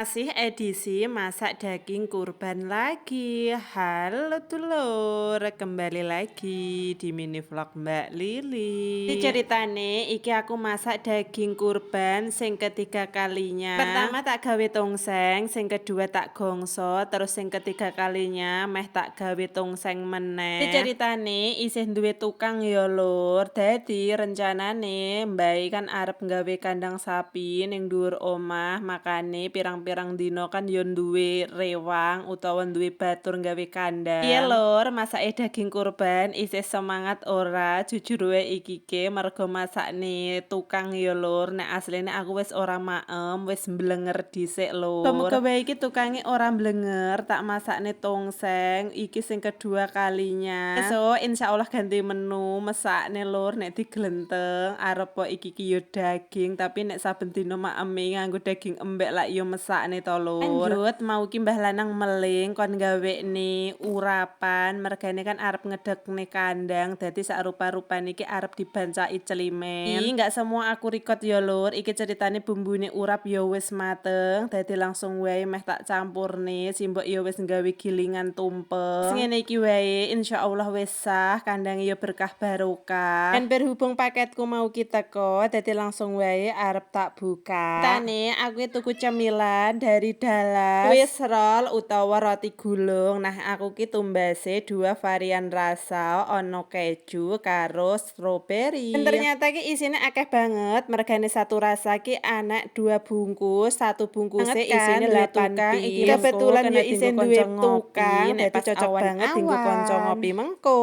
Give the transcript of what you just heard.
Masih edisi masak daging kurban lagi. Halo dulur, kembali lagi di mini vlog Mbak Lili. Ini ceritane iki aku masak daging kurban sing ketiga kalinya. Pertama tak gawe tongseng, sing kedua tak gongso, terus sing ketiga kalinya meh tak gawe tongseng meneh. Ini ceritane isih duwe tukang ya lur. Dadi rencanane Mbak kan arep gawe kandang sapi ning dhuwur omah, makane pirang-pirang dino kan yo duwe rewang utawa duwe batur gawe kandang. Iya lur, masake daging kurban isih semangat ora? Jujur wae iki ke mergo masakne tukang ya lur. Nek asline aku wis ora maem, wis mblenger dhisik lur. Muga wae iki tukange ora mblenger, tak masakne tongseng iki sing kedua kalinya. Esuk insyaallah ganti menu mesakne lur, nek diglenteng arep kok iki ki yo daging, tapi nek saben dina maeme nganggo daging embek lak yo mesakne to lur. Lanjut mau ki Mbah Lanang meling kon gawekne urapan, mergane kan arep ngedekne kandang, dadi sak rupa-rupane iki arep dibancaki celimen. Iki nggak semua aku record yo lur, iki ceritane bumbune urap yo wis mateng, dadi langsung wae meh tak campurne, simbok yo wis nggawe gilingan tumpeng. Ngene iki wae insyaallah wis sah, kandang yo berkah barokah. Dan berhubung paketku mau ki teko, dadi langsung wae arep tak buka. Tane aku tuku cemilan dari Dalas, Swiss roll utawa roti gulung. Nah, aku ki tumbase dua varian rasa, ono keju karo strawberry. Dan ternyata ki isine akeh banget, mergane satu rasa ki anak 2 bungkus, satu bungkus isine 8 piece. Kebetulan ya isine duwe tukang, dadi cocok banget dinggo kanca ngopi mengko.